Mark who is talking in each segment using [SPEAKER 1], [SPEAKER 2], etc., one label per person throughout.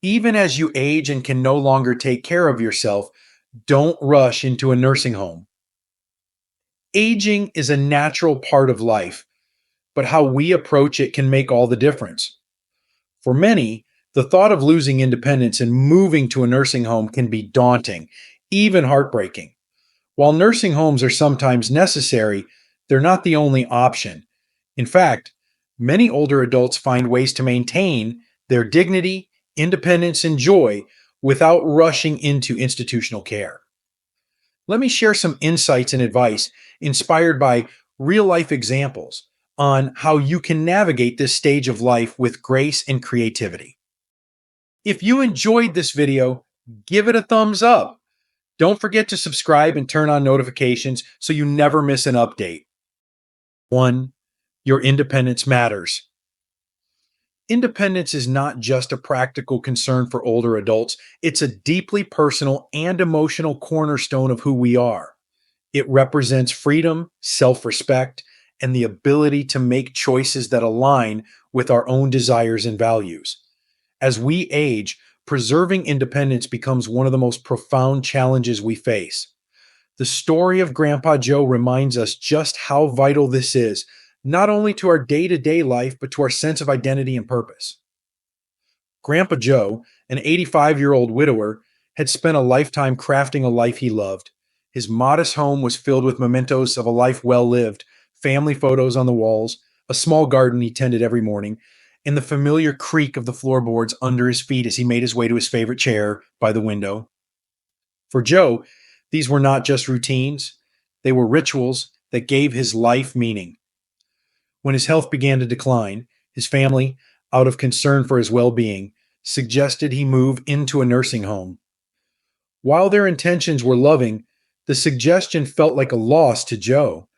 [SPEAKER 1] Even as you age and can no longer take care of yourself, don't rush into a nursing home. Aging is a natural part of life, but how we approach it can make all the difference. For many, the thought of losing independence and moving to a nursing home can be daunting, even heartbreaking. While nursing homes are sometimes necessary, they're not the only option. In fact, many older adults find ways to maintain their dignity, independence, and joy without rushing into institutional care. Let me share some insights and advice inspired by real life examples on how you can navigate this stage of life with grace and creativity. If you enjoyed this video, give it a thumbs up. Don't forget to subscribe and turn on notifications so you never miss an update. 1. Your independence matters. Independence is not just a practical concern for older adults, it's a deeply personal and emotional cornerstone of who we are. It represents freedom, self respect, and the ability to make choices that align with our own desires and values. As we age, preserving independence becomes one of the most profound challenges we face. The story of Grandpa Joe reminds us just how vital this is, not only to our day to day life, but to our sense of identity and purpose. Grandpa Joe, an 85-year-old widower, had spent a lifetime crafting a life he loved. His modest home was filled with mementos of a life well lived, family photos on the walls, a small garden he tended every morning, and the familiar creak of the floorboards under his feet as he made his way to his favorite chair by the window. For Joe, these were not just routines, they were rituals that gave his life meaning. When his health began to decline, his family, out of concern for his well being, suggested he move into a nursing home. While their intentions were loving, the suggestion felt like a loss to Joe,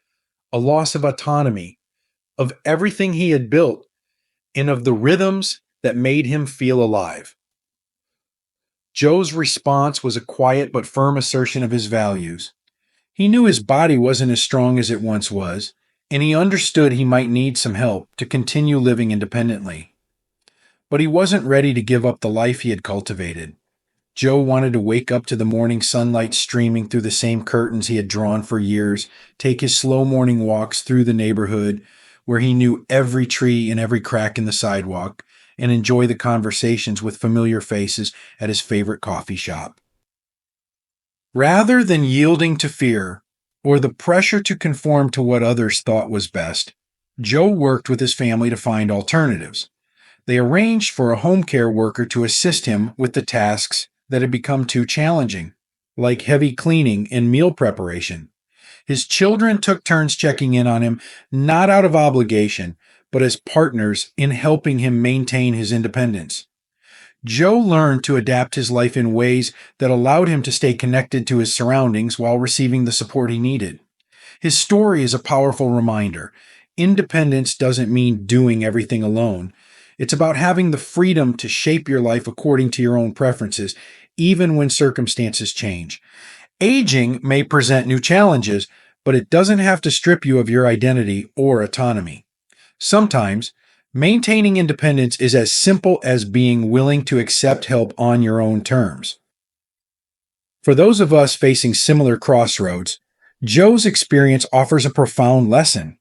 [SPEAKER 1] a loss of autonomy, of everything he had built, and of the rhythms that made him feel alive. Joe's response was a quiet but firm assertion of his values. He knew his body wasn't as strong as it once was, and he understood he might need some help to continue living independently. But he wasn't ready to give up the life he had cultivated. Joe wanted to wake up to the morning sunlight streaming through the same curtains he had drawn for years, take his slow morning walks through the neighborhood where he knew every tree and every crack in the sidewalk, and enjoy the conversations with familiar faces at his favorite coffee shop. Rather than yielding to fear or the pressure to conform to what others thought was best, Joe worked with his family to find alternatives. They arranged for a home care worker to assist him with the tasks that had become too challenging, like heavy cleaning and meal preparation. His children took turns checking in on him, not out of obligation, but as partners in helping him maintain his independence. Joe learned to adapt his life in ways that allowed him to stay connected to his surroundings while receiving the support he needed. His story is a powerful reminder. Independence doesn't mean doing everything alone. It's about having the freedom to shape your life according to your own preferences, even when circumstances change. Aging may present new challenges, but it doesn't have to strip you of your identity or autonomy. Sometimes, maintaining independence is as simple as being willing to accept help on your own terms. For those of us facing similar crossroads, Joe's experience offers a profound lesson.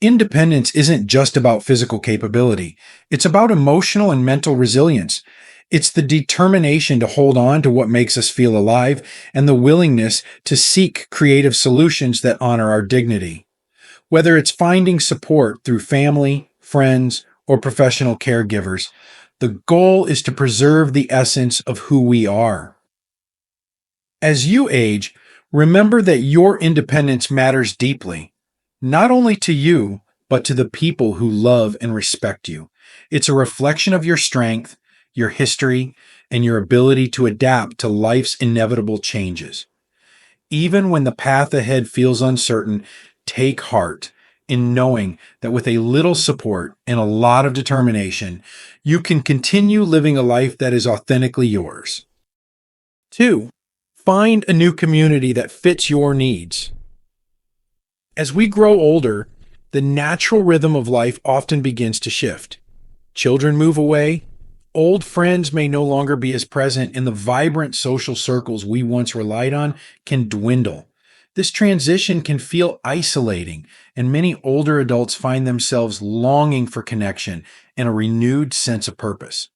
[SPEAKER 1] Independence isn't just about physical capability. It's about emotional and mental resilience. It's the determination to hold on to what makes us feel alive and the willingness to seek creative solutions that honor our dignity. Whether it's finding support through family, friends, or professional caregivers, the goal is to preserve the essence of who we are. As you age, remember that your independence matters deeply, not only to you, but to the people who love and respect you. It's a reflection of your strength, your history, and your ability to adapt to life's inevitable changes. Even when the path ahead feels uncertain, take heart in knowing that with a little support and a lot of determination, you can continue living a life that is authentically yours. 2. Find a new community that fits your needs. As we grow older, the natural rhythm of life often begins to shift. Children move away, Old friends may no longer be as present, and the vibrant social circles we once relied on can dwindle. This transition can feel isolating, and many older adults find themselves longing for connection and a renewed sense of purpose.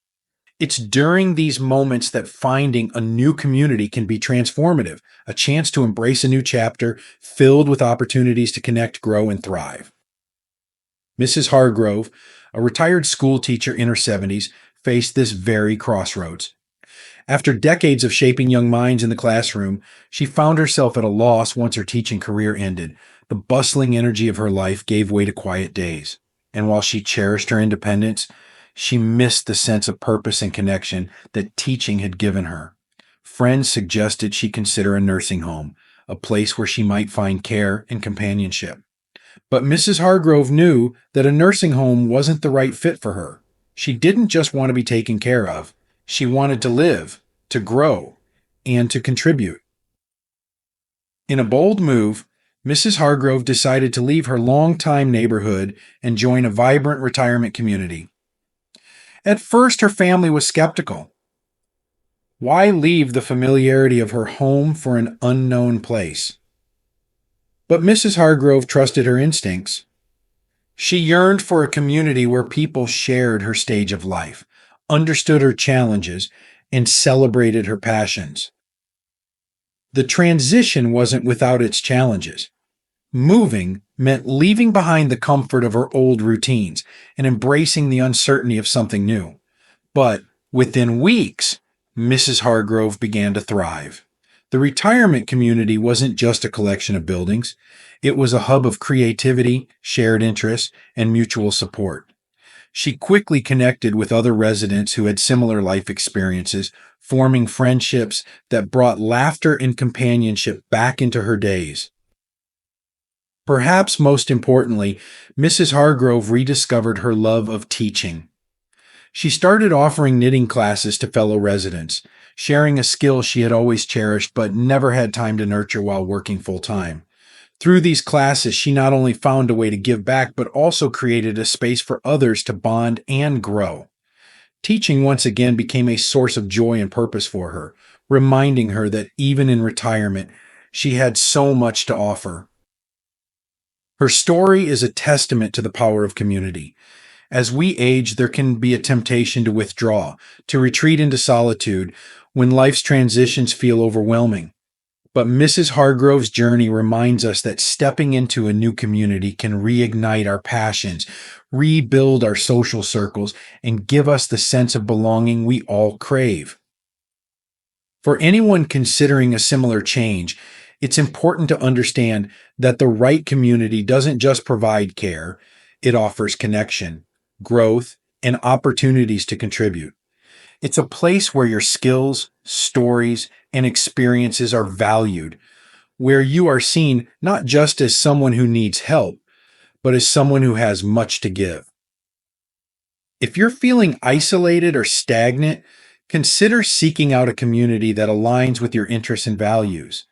[SPEAKER 1] It's during these moments that finding a new community can be transformative, a chance to embrace a new chapter filled with opportunities to connect, grow, and thrive. Mrs. Hargrove, a retired school teacher in her 70s, faced this very crossroads. After decades of shaping young minds in the classroom, she found herself at a loss once her teaching career ended. The bustling energy of her life gave way to quiet days. And while she cherished her independence, she missed the sense of purpose and connection that teaching had given her. Friends suggested she consider a nursing home, a place where she might find care and companionship. But Mrs. Hargrove knew that a nursing home wasn't the right fit for her. She didn't just want to be taken care of. She wanted to live, to grow, and to contribute. In a bold move, Mrs. Hargrove decided to leave her longtime neighborhood and join a vibrant retirement community. At first, her family was skeptical. Why leave the familiarity of her home for an unknown place? But Mrs. Hargrove trusted her instincts. She yearned for a community where people shared her stage of life, understood her challenges, and celebrated her passions. The transition wasn't without its challenges. Moving meant leaving behind the comfort of her old routines and embracing the uncertainty of something new. But within weeks, Mrs. Hargrove began to thrive. The retirement community wasn't just a collection of buildings. It was a hub of creativity, shared interests, and mutual support. She quickly connected with other residents who had similar life experiences, forming friendships that brought laughter and companionship back into her days. Perhaps most importantly, Mrs. Hargrove rediscovered her love of teaching. She started offering knitting classes to fellow residents, sharing a skill she had always cherished but never had time to nurture while working full-time. Through these classes, she not only found a way to give back, but also created a space for others to bond and grow. Teaching once again became a source of joy and purpose for her, reminding her that even in retirement, she had so much to offer. Her story is a testament to the power of community. As we age, there can be a temptation to withdraw, to retreat into solitude when life's transitions feel overwhelming. But Mrs. Hargrove's journey reminds us that stepping into a new community can reignite our passions, rebuild our social circles, and give us the sense of belonging we all crave. For anyone considering a similar change, it's important to understand that the right community doesn't just provide care, it offers connection, growth, and opportunities to contribute. It's a place where your skills, stories, and experiences are valued, where you are seen not just as someone who needs help, but as someone who has much to give. If you're feeling isolated or stagnant, consider seeking out a community that aligns with your interests and values.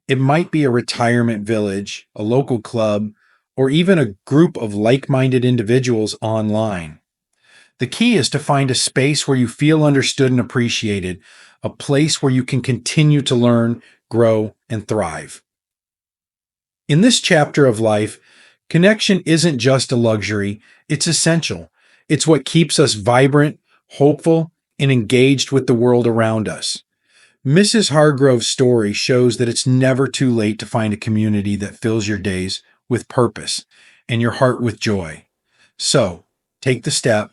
[SPEAKER 1] It might be a retirement village, a local club, or even a group of like-minded individuals online. The key is to find a space where you feel understood and appreciated, a place where you can continue to learn, grow, and thrive. In this chapter of life, connection isn't just a luxury, it's essential. It's what keeps us vibrant, hopeful, and engaged with the world around us. Mrs. Hargrove's story shows that it's never too late to find a community that fills your days with purpose and your heart with joy. So, take the step.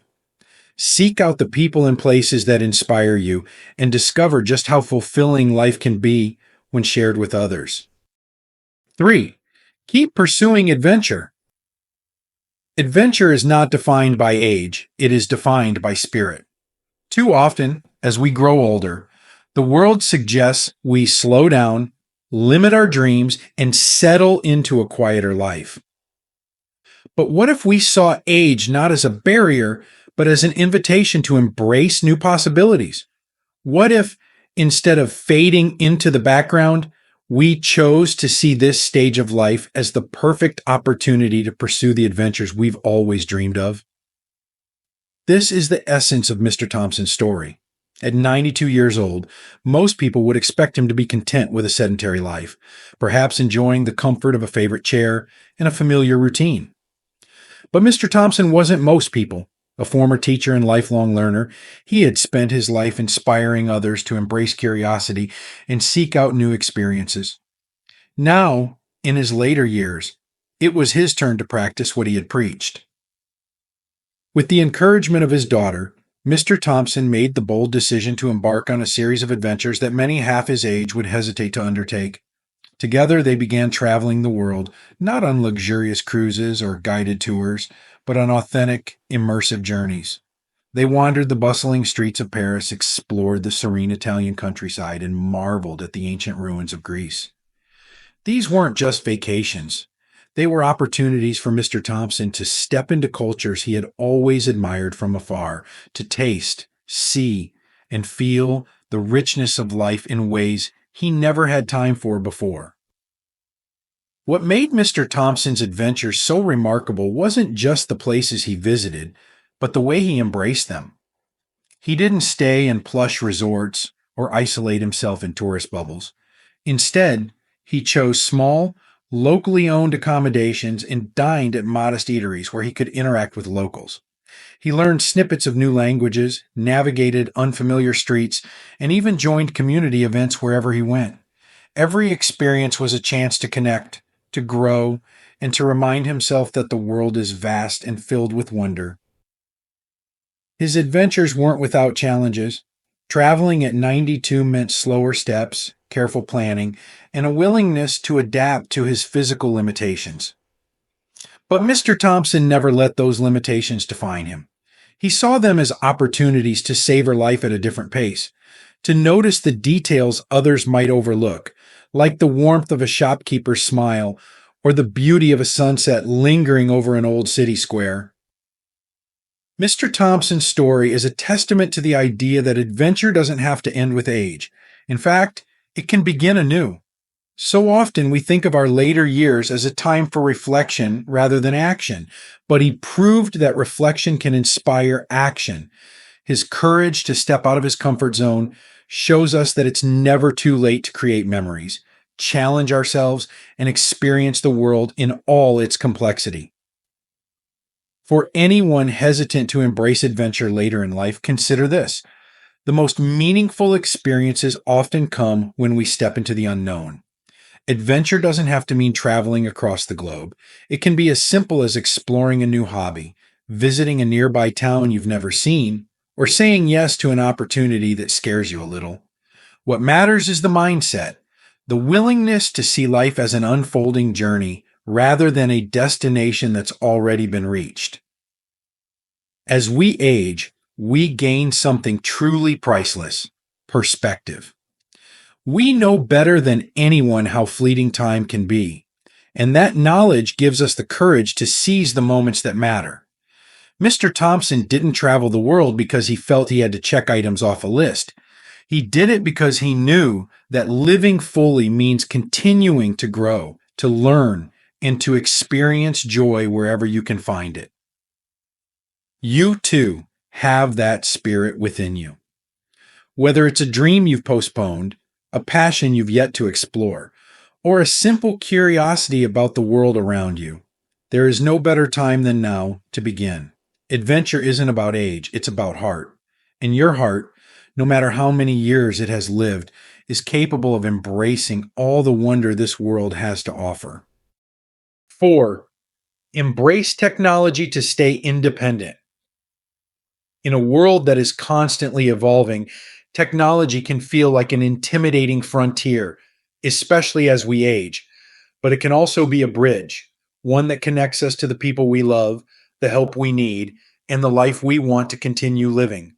[SPEAKER 1] Seek out the people and places that inspire you and discover just how fulfilling life can be when shared with others. 3. Keep pursuing adventure. Adventure is not defined by age, it is defined by spirit. Too often, as we grow older, the world suggests we slow down, limit our dreams, and settle into a quieter life. But what if we saw age not as a barrier, but as an invitation to embrace new possibilities? What if, instead of fading into the background, we chose to see this stage of life as the perfect opportunity to pursue the adventures we've always dreamed of? This is the essence of Mr. Thompson's story. At 92 years old, most people would expect him to be content with a sedentary life, perhaps enjoying the comfort of a favorite chair and a familiar routine. But Mr. Thompson wasn't most people. A former teacher and lifelong learner, he had spent his life inspiring others to embrace curiosity and seek out new experiences. Now, in his later years, it was his turn to practice what he had preached. With the encouragement of his daughter, Mr. Thompson made the bold decision to embark on a series of adventures that many half his age would hesitate to undertake. Together, they began traveling the world, not on luxurious cruises or guided tours, but on authentic, immersive journeys. They wandered the bustling streets of Paris, explored the serene Italian countryside, and marveled at the ancient ruins of Greece. These weren't just vacations. They were opportunities for Mr. Thompson to step into cultures he had always admired from afar, to taste, see, and feel the richness of life in ways he never had time for before. What made Mr. Thompson's adventures so remarkable wasn't just the places he visited, but the way he embraced them. He didn't stay in plush resorts or isolate himself in tourist bubbles. Instead, he chose small, locally owned accommodations and dined at modest eateries where he could interact with locals. He learned snippets of new languages, navigated unfamiliar streets, and even joined community events wherever he went. Every experience was a chance to connect, to grow, and to remind himself that the world is vast and filled with wonder. His adventures weren't without challenges. Traveling at 92 meant slower steps, careful planning, and a willingness to adapt to his physical limitations. But Mr. Thompson never let those limitations define him. He saw them as opportunities to savor life at a different pace, to notice the details others might overlook, like the warmth of a shopkeeper's smile or the beauty of a sunset lingering over an old city square. Mr. Thompson's story is a testament to the idea that adventure doesn't have to end with age. In fact, it can begin anew. So often we think of our later years as a time for reflection rather than action, but he proved that reflection can inspire action. His courage to step out of his comfort zone shows us that it's never too late to create memories, challenge ourselves, and experience the world in all its complexity. For anyone hesitant to embrace adventure later in life, consider this. The most meaningful experiences often come when we step into the unknown. Adventure doesn't have to mean traveling across the globe. It can be as simple as exploring a new hobby, visiting a nearby town you've never seen, or saying yes to an opportunity that scares you a little. What matters is the mindset, the willingness to see life as an unfolding journey rather than a destination that's already been reached. As we age, we gain something truly priceless: perspective. We know better than anyone how fleeting time can be, and that knowledge gives us the courage to seize the moments that matter. Mr. Thompson didn't travel the world because he felt he had to check items off a list. He did it because he knew that living fully means continuing to grow, to learn, and to experience joy wherever you can find it. You too have that spirit within you. Whether it's a dream you've postponed, a passion you've yet to explore, or a simple curiosity about the world around you, there is no better time than now to begin. Adventure isn't about age, it's about heart. And your heart, no matter how many years it has lived, is capable of embracing all the wonder this world has to offer. 4. Embrace technology to stay independent. In a world that is constantly evolving, technology can feel like an intimidating frontier, especially as we age, but it can also be a bridge, one that connects us to the people we love, the help we need, and the life we want to continue living.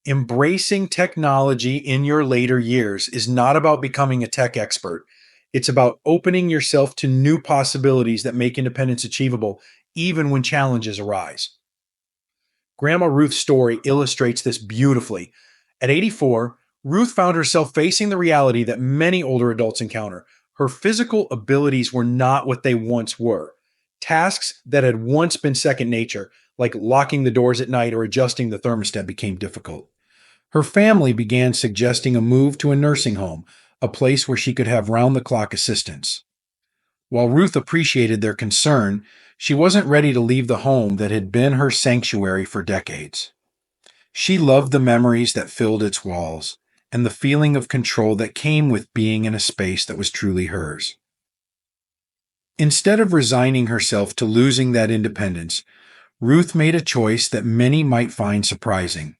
[SPEAKER 1] Embracing technology in your later years is not about becoming a tech expert. It's about opening yourself to new possibilities that make independence achievable, even when challenges arise. Grandma Ruth's story illustrates this beautifully. At 84, Ruth found herself facing the reality that many older adults encounter. Her physical abilities were not what they once were. Tasks that had once been second nature, like locking the doors at night or adjusting the thermostat, became difficult. Her family began suggesting a move to a nursing home, a place where she could have round the clock assistance. While Ruth appreciated their concern, she wasn't ready to leave the home that had been her sanctuary for decades. She loved the memories that filled its walls and the feeling of control that came with being in a space that was truly hers. Instead of resigning herself to losing that independence, Ruth made a choice that many might find surprising.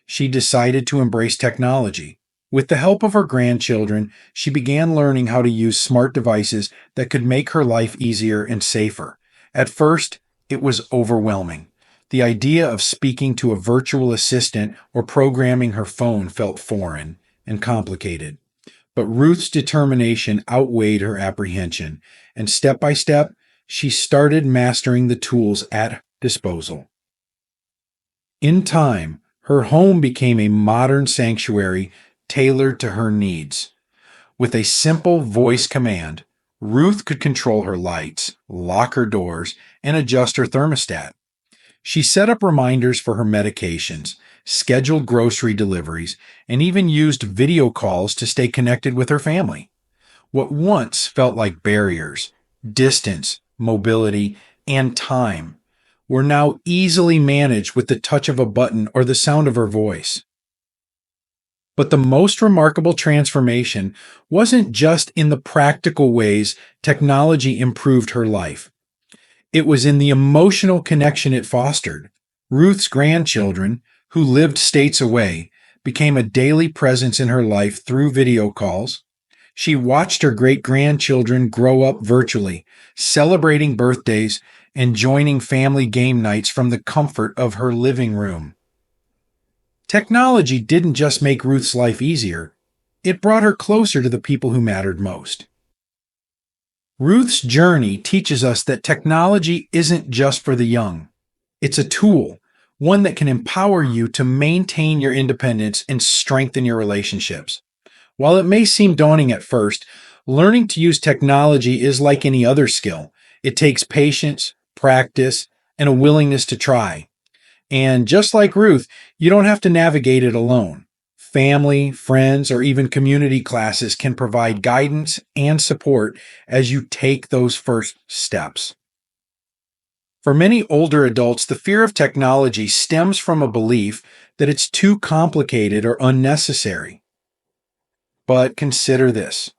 [SPEAKER 1] She decided to embrace technology. With the help of her grandchildren, she began learning how to use smart devices that could make her life easier and safer. At first, it was overwhelming. The idea of speaking to a virtual assistant or programming her phone felt foreign and complicated. But Ruth's determination outweighed her apprehension, and step by step, she started mastering the tools at her disposal. In time, her home became a modern sanctuary tailored to her needs. With a simple voice command, Ruth could control her lights, lock her doors, and adjust her thermostat. She set up reminders for her medications, scheduled grocery deliveries, and even used video calls to stay connected with her family. What once felt like barriers, distance, mobility, and time were now easily managed with the touch of a button or the sound of her voice. But the most remarkable transformation wasn't just in the practical ways technology improved her life. It was in the emotional connection it fostered. Ruth's grandchildren, who lived states away, became a daily presence in her life through video calls. She watched her great-grandchildren grow up virtually, celebrating birthdays and joining family game nights from the comfort of her living room. Technology didn't just make Ruth's life easier, it brought her closer to the people who mattered most. Ruth's journey teaches us that technology isn't just for the young. It's a tool, one that can empower you to maintain your independence and strengthen your relationships. While it may seem daunting at first, learning to use technology is like any other skill. It takes patience, practice, and a willingness to try. And just like Ruth, you don't have to navigate it alone. Family, friends, or even community classes can provide guidance and support as you take those first steps. For many older adults, the fear of technology stems from a belief that it's too complicated or unnecessary. But consider this.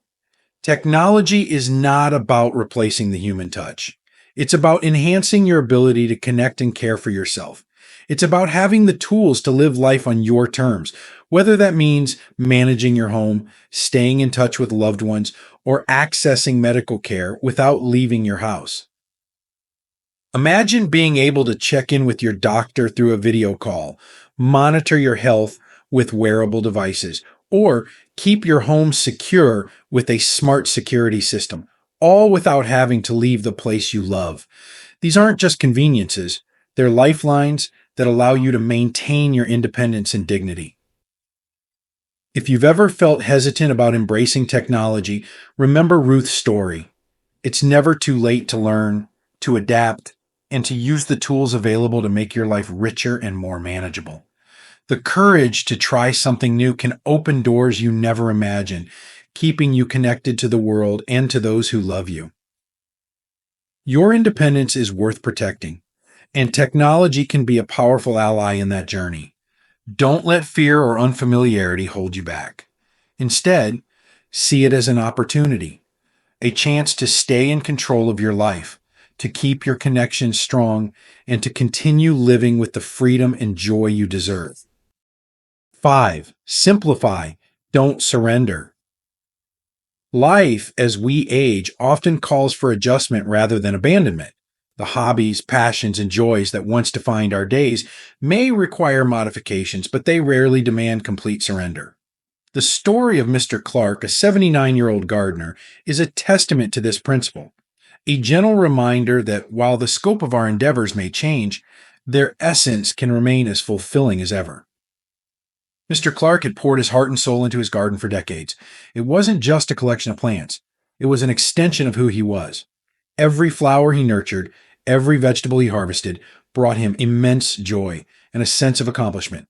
[SPEAKER 1] Technology is not about replacing the human touch. It's about enhancing your ability to connect and care for yourself. It's about having the tools to live life on your terms, whether that means managing your home, staying in touch with loved ones, or accessing medical care without leaving your house. Imagine being able to check in with your doctor through a video call, monitor your health with wearable devices, or keep your home secure with a smart security system, all without having to leave the place you love. These aren't just conveniences, they're lifelines that allow you to maintain your independence and dignity. If you've ever felt hesitant about embracing technology, remember Ruth's story. It's never too late to learn, to adapt, and to use the tools available to make your life richer and more manageable. The courage to try something new can open doors you never imagined, keeping you connected to the world and to those who love you. Your independence is worth protecting, and technology can be a powerful ally in that journey. Don't let fear or unfamiliarity hold you back. Instead, see it as an opportunity, a chance to stay in control of your life, to keep your connections strong, and to continue living with the freedom and joy you deserve. 5. Simplify. Don't surrender. Life, as we age, often calls for adjustment rather than abandonment. The hobbies, passions, and joys that once defined our days may require modifications, but they rarely demand complete surrender. The story of Mr. Clark, a 79-year-old gardener, is a testament to this principle, a gentle reminder that while the scope of our endeavors may change, their essence can remain as fulfilling as ever. Mr. Clark had poured his heart and soul into his garden for decades. It wasn't just a collection of plants. It was an extension of who he was. Every flower he nurtured, every vegetable he harvested, brought him immense joy and a sense of accomplishment.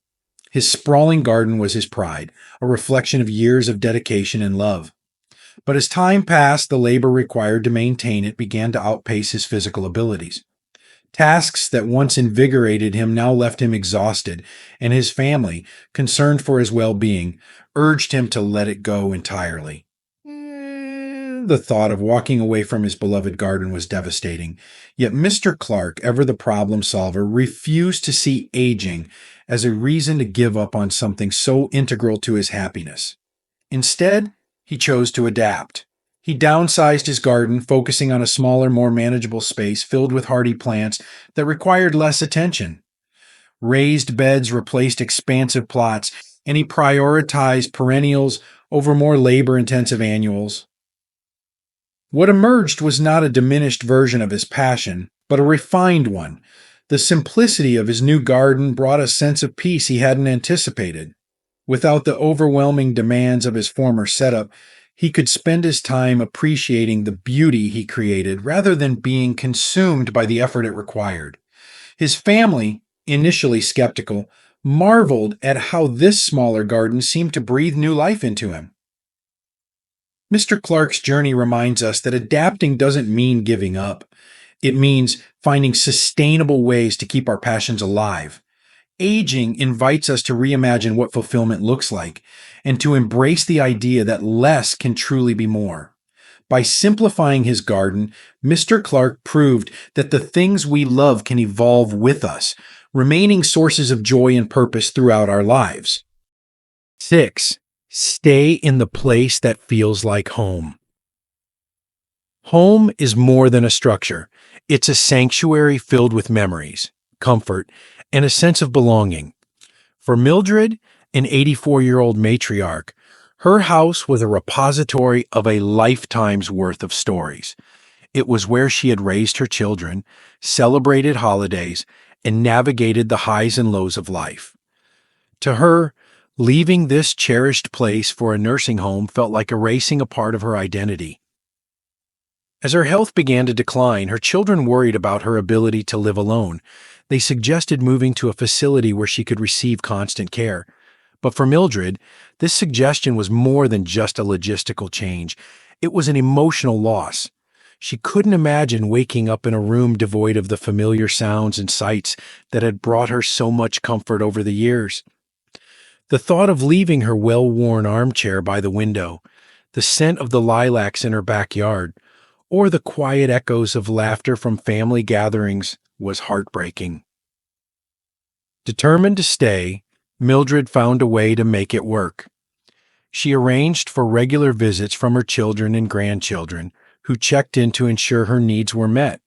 [SPEAKER 1] His sprawling garden was his pride, a reflection of years of dedication and love. But as time passed, the labor required to maintain it began to outpace his physical abilities. Tasks that once invigorated him now left him exhausted, and his family, concerned for his well being, urged him to let it go entirely. The thought of walking away from his beloved garden was devastating. Yet Mr. Clark, ever the problem solver, refused to see aging as a reason to give up on something so integral to his happiness. Instead, he chose to adapt. He downsized his garden, focusing on a smaller, more manageable space filled with hardy plants that required less attention. Raised beds replaced expansive plots, and he prioritized perennials over more labor-intensive annuals. What emerged was not a diminished version of his passion, but a refined one. The simplicity of his new garden brought a sense of peace he hadn't anticipated. Without the overwhelming demands of his former setup, he could spend his time appreciating the beauty he created rather than being consumed by the effort it required. His family, initially skeptical, marveled at how this smaller garden seemed to breathe new life into him. Mr. Clark's journey reminds us that adapting doesn't mean giving up. It means finding sustainable ways to keep our passions alive. Aging invites us to reimagine what fulfillment looks like and to embrace the idea that less can truly be more. By simplifying his garden, Mr. Clark proved that the things we love can evolve with us, remaining sources of joy and purpose throughout our lives. 6. Stay in the place that feels like home. Home is more than a structure. It's a sanctuary filled with memories, comfort, and a sense of belonging. For Mildred, an 84-year-old matriarch, her house was a repository of a lifetime's worth of stories. It was where she had raised her children, celebrated holidays, and navigated the highs and lows of life. To her, leaving this cherished place for a nursing home felt like erasing a part of her identity. As her health began to decline, her children worried about her ability to live alone. They suggested moving to a facility where she could receive constant care. But for Mildred, this suggestion was more than just a logistical change. It was an emotional loss. She couldn't imagine waking up in a room devoid of the familiar sounds and sights that had brought her so much comfort over the years. The thought of leaving her well-worn armchair by the window, the scent of the lilacs in her backyard, or the quiet echoes of laughter from family gatherings was heartbreaking. Determined to stay, Mildred found a way to make it work. She arranged for regular visits from her children and grandchildren, who checked in to ensure her needs were met.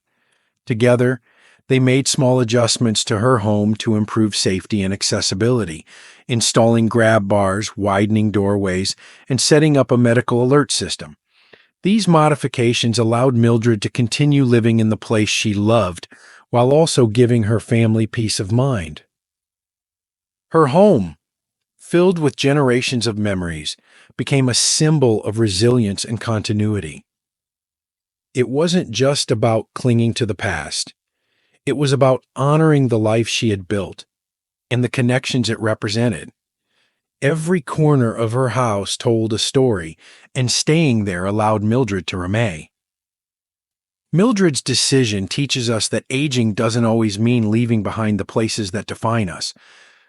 [SPEAKER 1] Together, they made small adjustments to her home to improve safety and accessibility, installing grab bars, widening doorways, and setting up a medical alert system. These modifications allowed Mildred to continue living in the place she loved, while also giving her family peace of mind. Her home, filled with generations of memories, became a symbol of resilience and continuity. It wasn't just about clinging to the past. It was about honoring the life she had built and the connections it represented. Every corner of her house told a story, and staying there allowed Mildred to remain. Mildred's decision teaches us that aging doesn't always mean leaving behind the places that define us.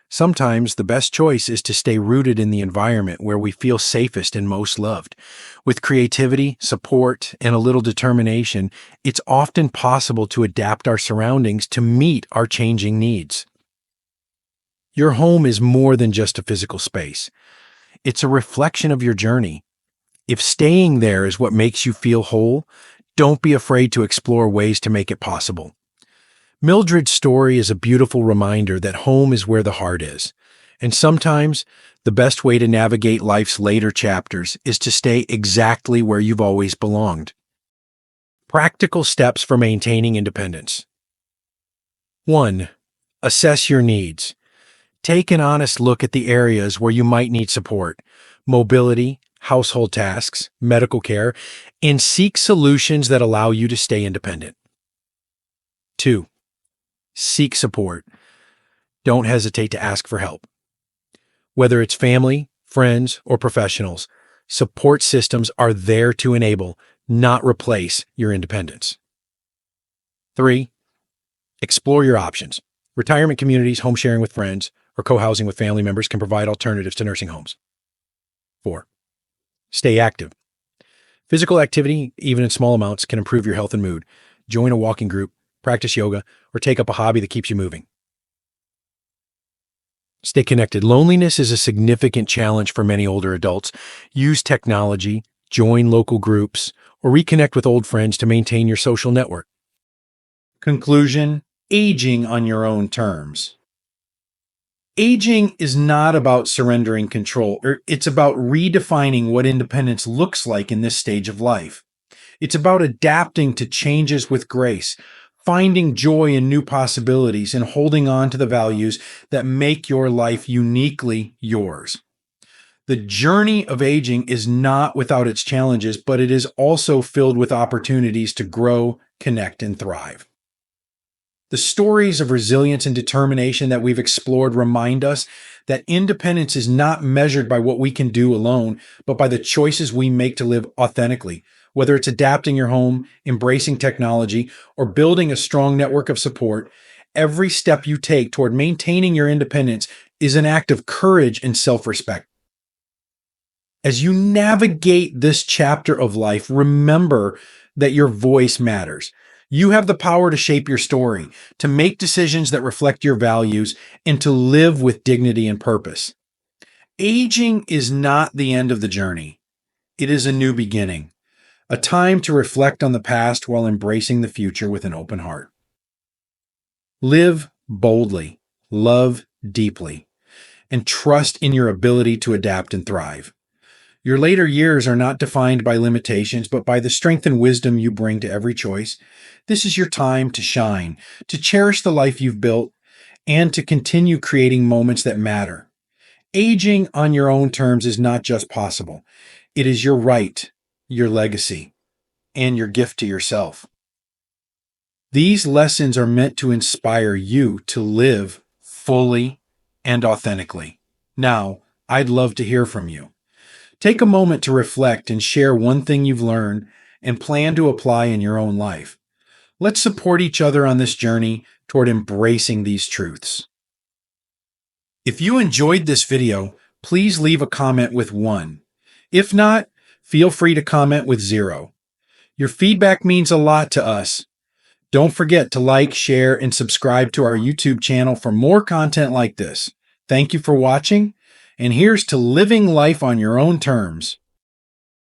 [SPEAKER 1] Sometimes the best choice is to stay rooted in the environment where we feel safest and most loved. With creativity, support, and a little determination, it's often possible to adapt our surroundings to meet our changing needs. Your home is more than just a physical space. It's a reflection of your journey. If staying there is what makes you feel whole, don't be afraid to explore ways to make it possible. Mildred's story is a beautiful reminder that home is where the heart is. And sometimes, the best way to navigate life's later chapters is to stay exactly where you've always belonged. Practical steps for maintaining independence. 1. Assess your needs. Take an honest look at the areas where you might need support: mobility, household tasks, medical care, and seek solutions that allow you to stay independent. 2. Seek support. Don't hesitate to ask for help. Whether it's family, friends, or professionals, support systems are there to enable, not replace, your independence. 3. Explore your options. Retirement communities, home sharing with friends, or co-housing with family members can provide alternatives to nursing homes. 4. Stay active. Physical activity, even in small amounts, can improve your health and mood. Join a walking group, practice yoga, or take up a hobby that keeps you moving. Stay connected. Loneliness is a significant challenge for many older adults. Use technology, join local groups, or reconnect with old friends to maintain your social network. Conclusion: aging on your own terms. Aging is not about surrendering control. It's about redefining what independence looks like in this stage of life. It's about adapting to changes with grace, finding joy in new possibilities, and holding on to the values that make your life uniquely yours. The journey of aging is not without its challenges, but it is also filled with opportunities to grow, connect, and thrive. The stories of resilience and determination that we've explored remind us that independence is not measured by what we can do alone, but by the choices we make to live authentically. Whether it's adapting your home, embracing technology, or building a strong network of support, every step you take toward maintaining your independence is an act of courage and self-respect. As you navigate this chapter of life, remember that your voice matters. You have the power to shape your story, to make decisions that reflect your values, and to live with dignity and purpose. Aging is not the end of the journey. It is a new beginning, a time to reflect on the past while embracing the future with an open heart. Live boldly, love deeply, and trust in your ability to adapt and thrive. Your later years are not defined by limitations, but by the strength and wisdom you bring to every choice. This is your time to shine, to cherish the life you've built, and to continue creating moments that matter. Aging on your own terms is not just possible. It is your right, your legacy, and your gift to yourself. These lessons are meant to inspire you to live fully and authentically. Now, I'd love to hear from you. Take a moment to reflect and share one thing you've learned and plan to apply in your own life. Let's support each other on this journey toward embracing these truths. If you enjoyed this video, please leave a comment with 1. If not, feel free to comment with 0. Your feedback means a lot to us. Don't forget to like, share, and subscribe to our YouTube channel for more content like this. Thank you for watching, and here's to living life on your own terms.